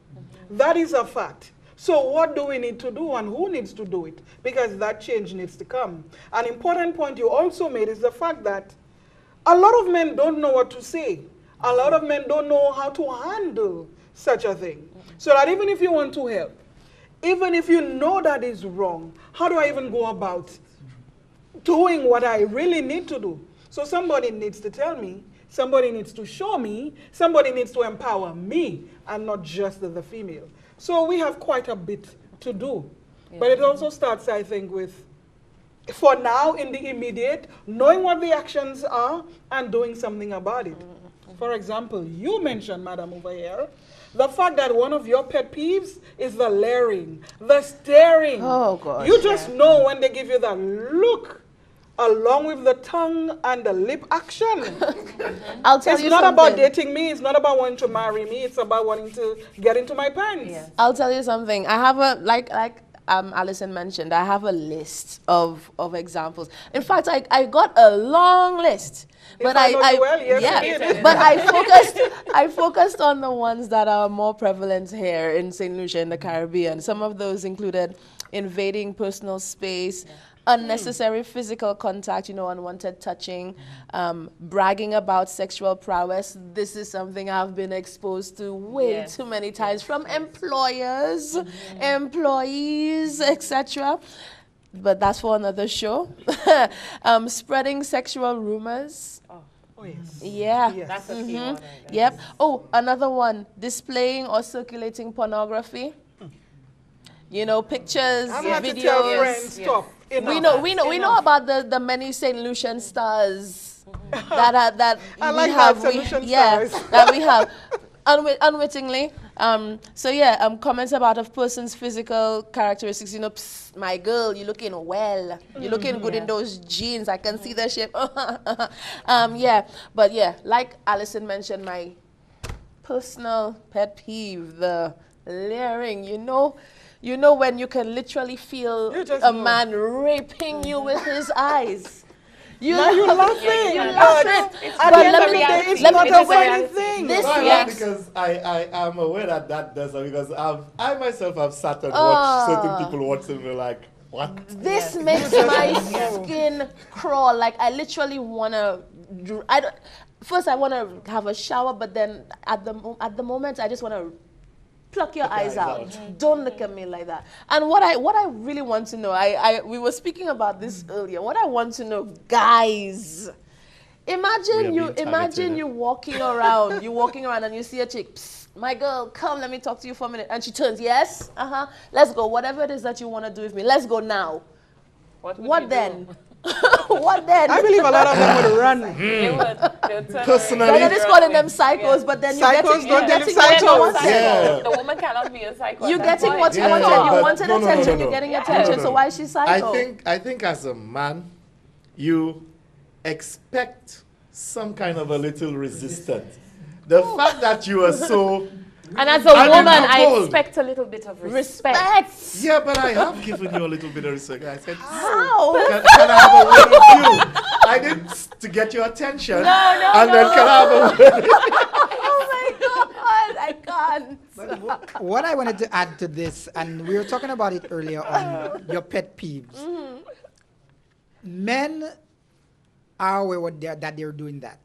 That is a fact. So what do we need to do, and who needs to do it? Because that change needs to come. An important point you also made is the fact that a lot of men don't know what to say. A lot of men don't know how to handle such a thing. So that even if you want to help, even if you know that is wrong, how do I even go about doing what I really need to do? So somebody needs to tell me, somebody needs to show me, somebody needs to empower me, and not just the female. So we have quite a bit to do. Yeah. But it also starts, I think, with, for now, in the immediate, knowing what the actions are and doing something about it. For example, you mentioned, Madam, over here, the fact that one of your pet peeves is the leering, the staring. Oh, God. You just know when they give you that look, along with the tongue and the lip action. I'll tell you something. It's not about dating me. It's not about wanting to marry me. It's about wanting to get into my pants. Yes. I'll tell you something. I have a, like Alison mentioned, I have a list of examples. In fact, I got a long list. But I focused on the ones that are more prevalent here in Saint Lucia in the Caribbean. Some of those included invading personal space, unnecessary physical contact, unwanted touching, bragging about sexual prowess. This is something I've been exposed to way too many times from employers, employees, etc. But that's for another show. Spreading sexual rumors. Oh, yes. Yeah. Yes. That's a key one. Yep. Oh, another one. Displaying or circulating pornography. Pictures, I'm have videos. to tell friends, stop. We know about the many Saint Lucian stars that I we like have. that, Saint Lucian yeah, stars. that we have unwittingly. Comments about a person's physical characteristics. Psst, my girl, you looking well. You looking good in those jeans. I can see the shape. Like Alison mentioned, my personal pet peeve, the leering. When you can literally feel a man raping you with his eyes. You're laughing. You're laughing. At the end of the day, it's not a funny thing. Because I am aware that does, because I myself have sat and watched certain people watching me like, what? This makes my skin crawl. Like, I literally want to... First, I want to have a shower, but then at the moment, I just want to pluck your eyes out. Don't look at me like that. And what I really want to know, we were speaking about this earlier. What I want to know, guys, imagine you walking around, and you see a chick, psst, my girl, come, let me talk to you for a minute. And she turns, yes, let's go. Whatever it is that you want to do with me, let's go now. What then? What then? I believe a lot of them would run. Personally, they're just calling them psychos, but then the woman cannot be a psycho. You're getting what you wanted. You wanted attention. You're getting attention. So why is she psycho? I think as a man, you expect some kind of a little resistance. The fact that you are so... And as a woman, I expect a little bit of respect. Yeah, but I have given you a little bit of respect. I said, how? Can I have a word with you? I did to get your attention. Then can I have a word? Oh my God, I can't. But what I wanted to add to this, and we were talking about it earlier on your pet peeves. Men are aware that they're doing that.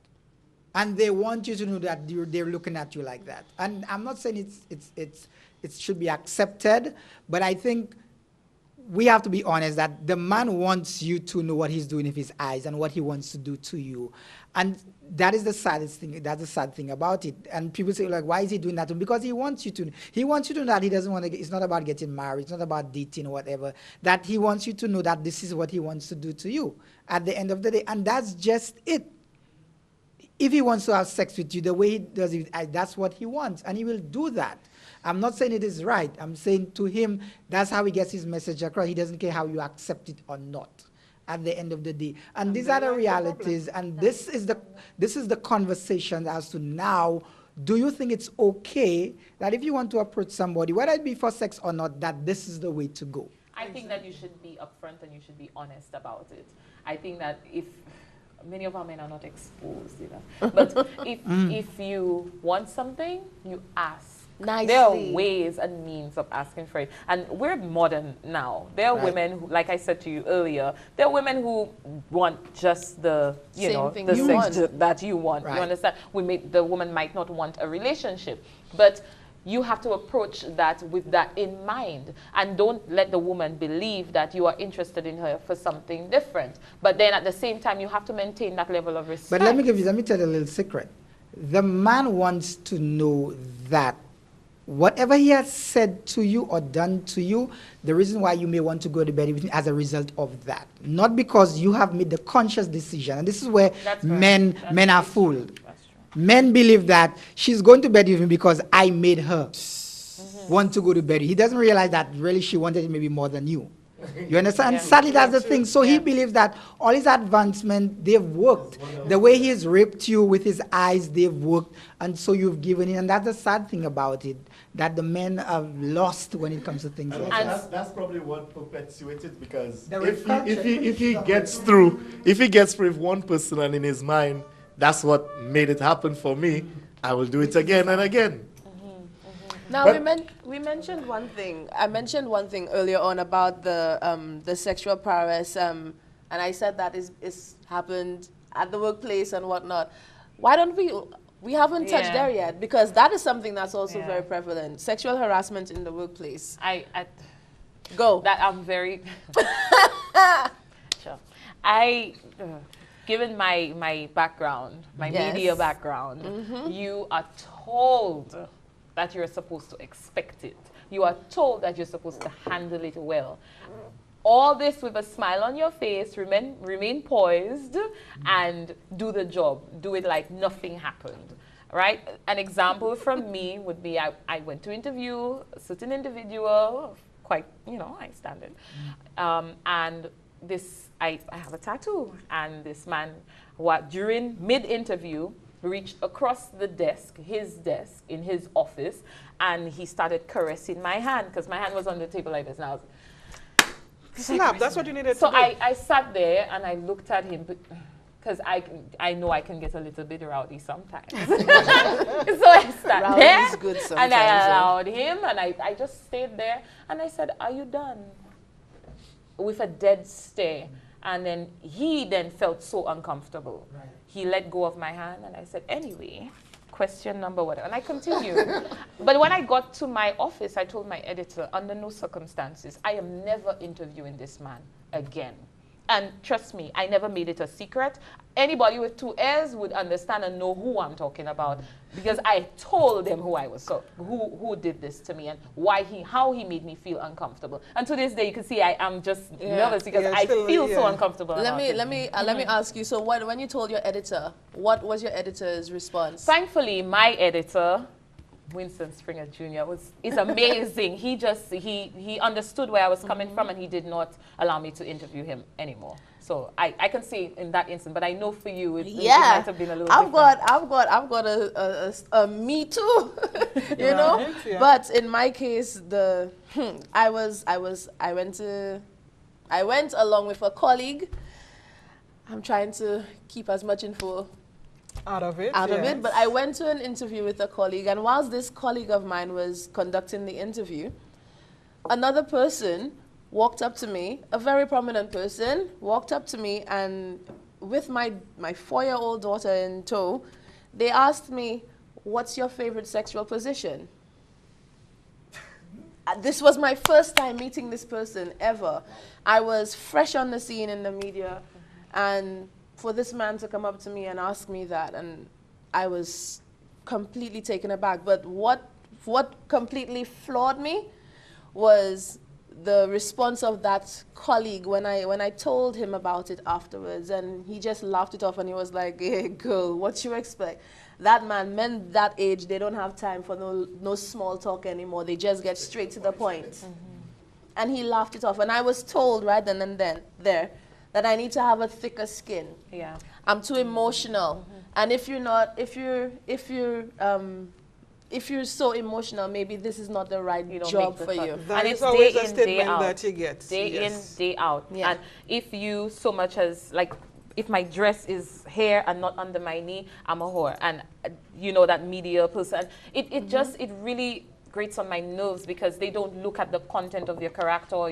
And they want you to know that they're looking at you like that. And I'm not saying it should be accepted, but I think we have to be honest that the man wants you to know what he's doing with his eyes and what he wants to do to you. And that is the saddest thing. That's the sad thing about it. And people say, like, why is he doing that? Because he wants you to. He wants you to know that he doesn't want to. It's not about getting married. It's not about dating or whatever. That he wants you to know that this is what he wants to do to you at the end of the day. And that's just it. If he wants to have sex with you, the way he does it, that's what he wants, and he will do that. I'm not saying it is right. I'm saying to him, that's how he gets his message across. He doesn't care how you accept it or not at the end of the day. And these are the realities, and this is the conversation as to now, do you think it's okay that if you want to approach somebody, whether it be for sex or not, that this is the way to go? I think that you should be upfront and you should be honest about it. I think that if... Many of our men are not exposed, But if you want something, you ask. Nicely. There are ways and means of asking for it. And we're modern now. There are women who, like I said to you earlier, there are women who want just the, the sex that you want. You understand? The woman might not want a relationship. But you have to approach that with that in mind, and don't let the woman believe that you are interested in her for something different. But then at the same time, you have to maintain that level of respect. But let me tell you a little secret. The man wants to know that whatever he has said to you or done to you, the reason why you may want to go to bed with him as a result of that, not because you have made the conscious decision. And this is where men are fooled. Men believe that she's going to bed with him because I made her want to go to bed. He doesn't realize that really she wanted it maybe more than you. You understand? And sadly, that's the thing. So he believes that all his advancement, they've worked. The way he's raped you with his eyes, they've worked. And so you've given in. And that's the sad thing about it, that the men have lost when it comes to things like that. That's probably what perpetuates it, because if he gets through with one person and in his mind, that's what made it happen for me, I will do it again and again. Now But we mentioned one thing. I mentioned one thing earlier on about the sexual prowess, and I said that is happened at the workplace and whatnot. Why don't we haven't touched there yet, because that is something that's also very prevalent. Sexual harassment in the workplace. Go. That I'm very sure. Given my background, my media background, you are told that you're supposed to expect it. You are told that you're supposed to handle it well. All this with a smile on your face, remain poised, and do the job. Do it like nothing happened, right? An example from me would be I went to interview a certain individual, quite, high standard, and I have a tattoo, and this man, during mid-interview, reached across the desk, his desk, in his office, and he started caressing my hand, because my hand was on the table like this, and I was... Snap, that's what you needed so to do. I sat there, and I looked at him, because I know I can get a little bit rowdy sometimes. So I sat Rowdy there, is good and I sometimes, allowed him, and I just stayed there, and I said, "Are you done?" With a dead stare. And then he then felt so uncomfortable. Right. He let go of my hand, and I said, "Anyway, question number whatever." And I continued. But when I got to my office, I told my editor, under no circumstances, I am never interviewing this man again. And trust me, I never made it a secret. Anybody with 2 ears would understand and know who I'm talking about, because I told them who I was, so who did this to me, and how he made me feel uncomfortable. And to this day, you can see I am just nervous, because I feel so uncomfortable. Let me ask you. So when you told your editor, what was your editor's response? Thankfully, my editor, Winston Springer Jr., is amazing. He understood where I was coming from, and he did not allow me to interview him anymore. So I can say in that instance, but I know for you it might have been a little different. I've got a me too, you know. Yeah. But in my case, I went along with a colleague. I'm trying to keep as much info out of it, but I went to an interview with a colleague, and whilst this colleague of mine was conducting the interview, another person walked up to me, a very prominent person, walked up to me, and with my 4-year-old daughter in tow, they asked me, "What's your favorite sexual position?" This was my first time meeting this person ever. I was fresh on the scene in the media, and for this man to come up to me and ask me that, and I was completely taken aback. But what completely floored me was the response of that colleague when I told him about it afterwards, and he just laughed it off, and he was like, "Hey girl, what you expect?" That man, men that age, they don't have time for no small talk anymore. They just get straight to the point. And he laughed it off, and I was told right then and there that I need to have a thicker skin. Yeah. I'm too emotional. And if you're so emotional, maybe this is not the right job for you. That is always a statement that you get. Day in, day out. Yeah. And if you so much as, like, if my dress is here and not under my knee, I'm a whore. And you know, that media person, it really grates on my nerves, because they don't look at the content of your character or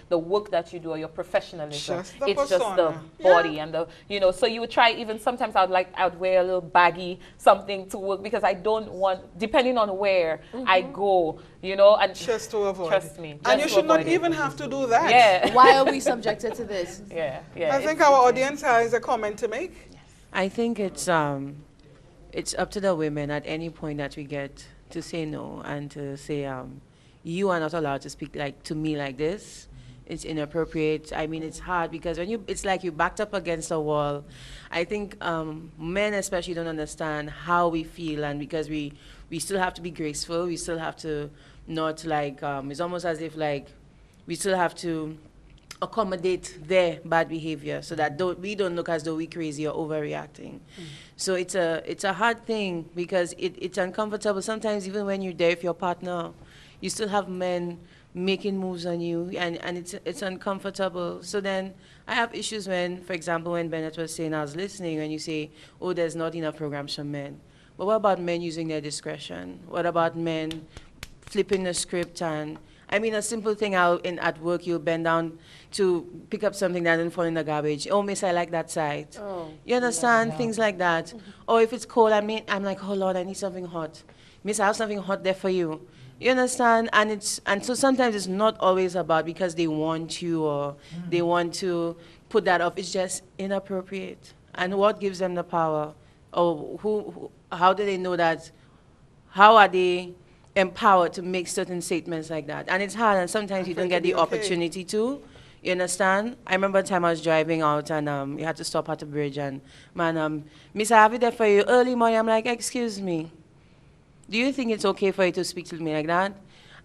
the work that you do or your professionalism. It's just the body and the, so you would try, even sometimes I'd wear a little baggy something to work, because I don't want, depending on where I go, and just to avoid. Trust me. And you should not even have to do that. Yeah. Why are we subjected to this? Yeah. I think our audience has a comment to make. I think it's up to the women at any point that we get to say no, and to say, you are not allowed to speak to me like this. It's inappropriate. I mean, it's hard, because it's like you backed up against a wall. I think men especially don't understand how we feel, and because we still have to be graceful, we still have to not it's almost as if we still have to accommodate their bad behavior, so that we don't look as though we're crazy or overreacting. So it's a hard thing, because it's uncomfortable. Sometimes even when you're there with your partner, you still have men making moves on you, and it's uncomfortable. So then I have issues when, for example, when Bennett was saying, I was listening, when you say, "Oh, there's not enough programs for men." But what about men using their discretion? What about men flipping the script. And I mean, a simple thing at work, you'll bend down to pick up something that didn't fall in the garbage. Oh, miss, I like that side. Oh, You understand? Things like that. Or if it's cold, I'm like, oh Lord, I need something hot. Miss, I have something hot there for you. You understand? And so sometimes it's not always about because they want you or they want to put that off. It's just inappropriate. And what gives them the power? Or how do they know that? How are they empowered to make certain statements like that? And it's hard, and sometimes you don't get the opportunity to. You understand? I remember a time I was driving out, and you had to stop at the bridge, and man, miss, I have it there for you early morning. I'm like, excuse me, do you think it's okay for you to speak to me like that?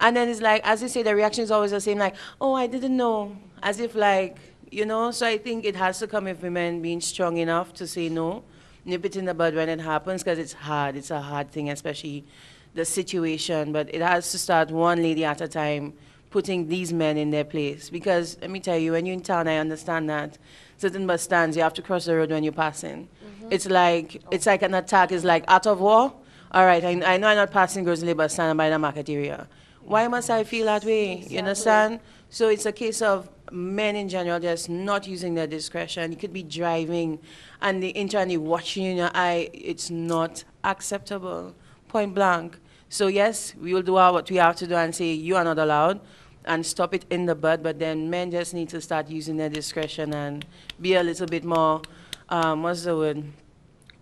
And then it's like, as they say, the reaction is always the same, like, oh, I didn't know, as if like, you know. So I think it has to come with women being strong enough to say no, nip it in the bud when it happens, because it's hard. It's a hard thing, especially the situation. But it has to start one lady at a time, putting these men in their place. Because let me tell you, when you're in town, I understand that certain bus stands, you have to cross the road when you're passing. It's like an attack. It's like art of war. All right, I know I'm not passing Grizzly bus stand by the market area. Why must I feel that way? Exactly. You understand? So it's a case of men in general just not using their discretion. You could be driving and the internally watching you in your eye. It's not acceptable, point blank. So yes, we will do what we have to do and say you are not allowed and stop it in the bud, but then men just need to start using their discretion and be a little bit more, what's the word?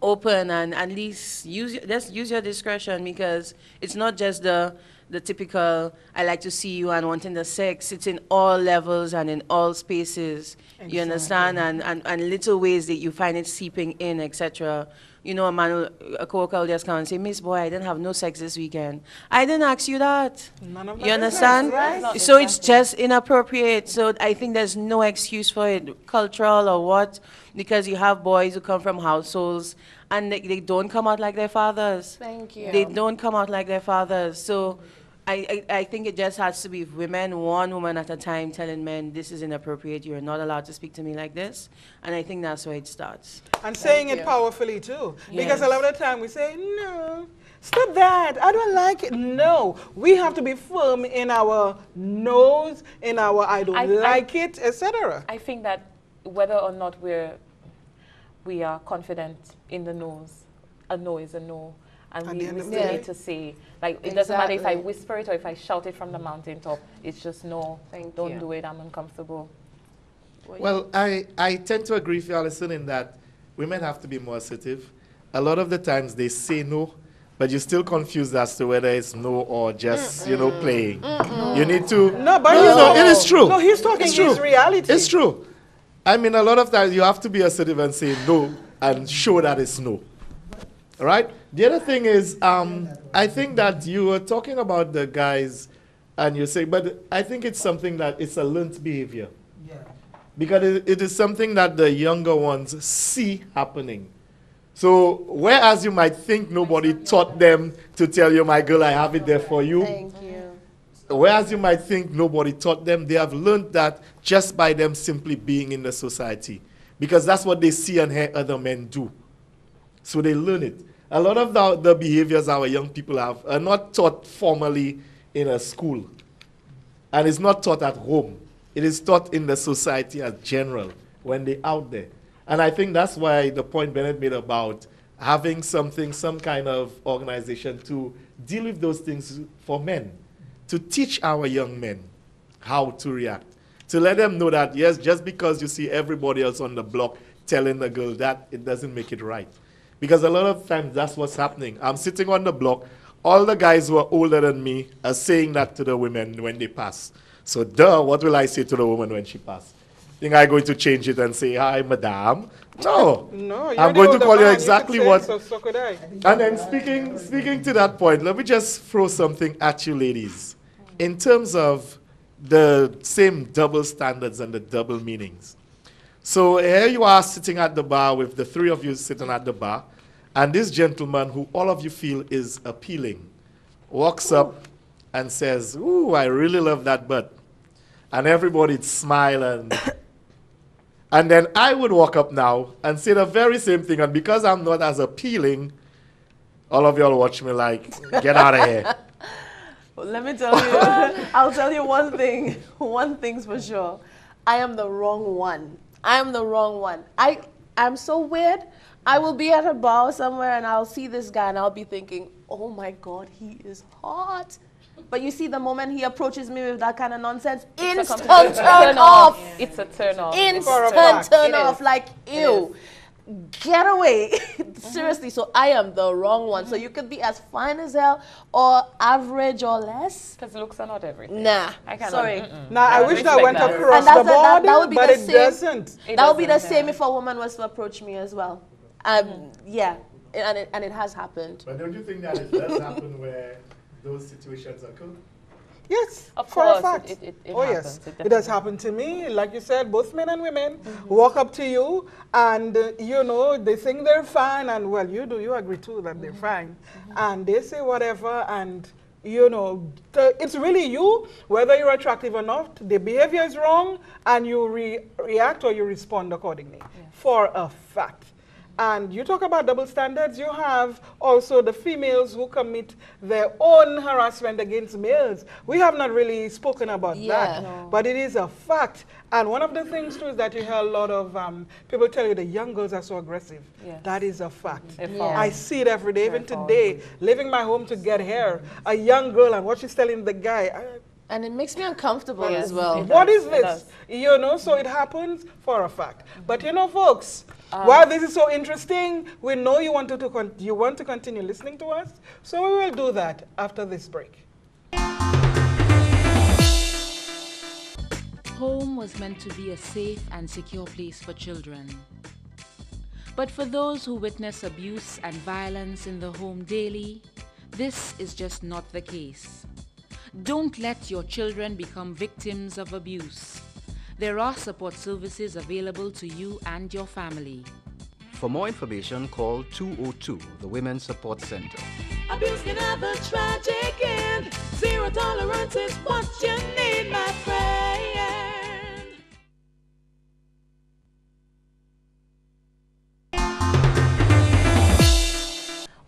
Open, and at least use your discretion, because it's not just the typical I like to see you and wanting the sex. It's in all levels and in all spaces. Exactly. You understand? And little ways that you find it seeping in, etc. You know, a coworker will just come and say, Miss Boy, I didn't have no sex this weekend. I didn't ask you that. None of that. You understand? Right. So it's just inappropriate. So I think there's no excuse for it, cultural or what, because you have boys who come from households and they don't come out like their fathers. Thank you. They don't come out like their fathers. So I think it just has to be women, one woman at a time, telling men, this is inappropriate, you're not allowed to speak to me like this. And I think that's where it starts. And saying it powerfully too. Yes. Because a lot of the time we say, no, stop that, I don't like it. No, we have to be firm in our no's, in our I don't like it, etc. I think that whether or not we are confident in the no's, a no is a no. And we still need to say, like, it doesn't matter if I whisper it or if I shout it from the mountaintop. It's just no, don't do it, I'm uncomfortable. Well, I tend to agree with you, Alison, in that women have to be more assertive. A lot of the times they say no, but you're still confused as to whether it's no or just, you know, playing. You need to... No, but no, it is true. No, he's talking his reality. It's true. I mean, a lot of times you have to be assertive and say no and show that it's no. All right? The other thing is, I think that you were talking about the guys and you say, but I think it's something that it's a learned behavior. Yeah. Because it is something that the younger ones see happening. So whereas you might think nobody taught them to tell you, my girl, I have it there for you. Thank you. Whereas you might think nobody taught them, they have learned that just by them simply being in the society. Because that's what they see and hear other men do. So they learn it. A lot of the behaviors our young people have are not taught formally in a school. And it's not taught at home. It is taught in the society as general when they're out there. And I think that's why the point Bennett made about having some kind of organization to deal with those things for men, to teach our young men how to react, to let them know that, yes, just because you see everybody else on the block telling the girl that, it doesn't make it right. Because a lot of times that's what's happening. I'm sitting on the block, all the guys who are older than me are saying that to the women when they pass. So what will I say to the woman when she passes? Think I'm going to change it and say, hi, madame? No. No, I'm going to call you exactly what. So could I. And then speaking to that point, let me just throw something at you ladies. In terms of the same double standards and the double meanings. So here you are sitting at the bar with the three of you sitting at the bar, and this gentleman who all of you feel is appealing walks up and says, ooh, I really love that butt. And everybody'd smile and then I would walk up now and say the very same thing, and because I'm not as appealing, all of y'all watch me like, get out of here. Let me tell you, I'll tell you one thing. One thing's for sure. I am the wrong one. I am the wrong one. I'm so weird. I will be at a bar somewhere and I'll see this guy and I'll be thinking, oh my God, he is hot. But you see, the moment he approaches me with that kind of nonsense, instant turn off. It's a turn off. Instant turn off. Like, ew. Get away. Seriously, so I am the wrong one. So you could be as fine as hell or average or less. Because looks are not everything. Nah. I cannot. Sorry. Now, I wish that went across the board, but it doesn't. That would be the same if a woman was to approach me as well. Yeah, and it has happened. But don't you think that it does happen where those situations occur? Yes, of for course, a fact. It oh happens. Yes, it has happened to me. Like you said, both men and women walk up to you and, you know, they think they're fine and, well, you agree too that they're fine. And they say whatever and, you know, it's really you, whether you're attractive or not, the behavior is wrong and you react or you respond accordingly, for a fact. And you talk about double standards, you have also the females who commit their own harassment against males. We have not really spoken about that, but it is a fact. And one of the things too is that you hear a lot of people tell you the young girls are so aggressive. That is a fact. I see it every day, even today, leaving my home to get hair, a young girl and what she's telling the guy, and it makes me uncomfortable as well. What is this? You know, so it happens for a fact. But you know, folks, while this is so interesting, we know you want to continue listening to us, so we will do that after this break. Home was meant to be a safe and secure place for children. But for those who witness abuse and violence in the home daily, this is just not the case. Don't let your children become victims of abuse. There are support services available to you and your family. For more information, call 202, the Women's Support Center. Abuse can have a tragic end. Zero tolerance is what you need, my friend.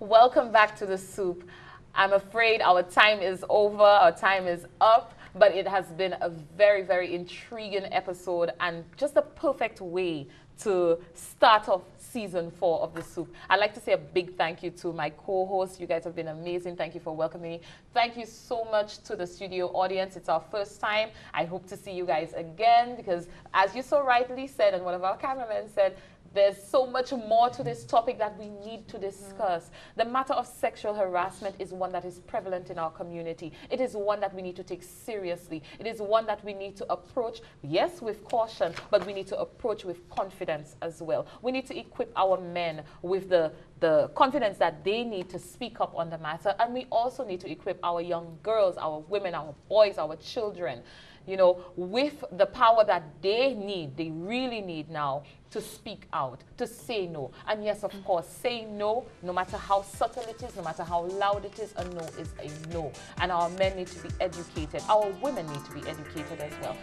Welcome back to The Soup. I'm afraid our time is over, our time is up, but it has been a very, very intriguing episode and just a perfect way to start off season 4 of The Soup. I'd like to say a big thank you to my co-hosts. You guys have been amazing. Thank you for welcoming me. Thank you so much to the studio audience. It's our first time. I hope to see you guys again because, as you so rightly said, and one of our cameramen said, there's so much more to this topic that we need to discuss. The matter of sexual harassment is one that is prevalent in our community. It is one that we need to take seriously. It is one that we need to approach, yes, with caution, but we need to approach with confidence as well. We need to equip our men with the confidence that they need to speak up on the matter, and we also need to equip our young girls, our women, our boys, our children, you know, with the power that they need, they really need now, to speak out, to say no. And yes, of course, saying no, no matter how subtle it is, no matter how loud it is, a no is a no. And our men need to be educated. Our women need to be educated as well.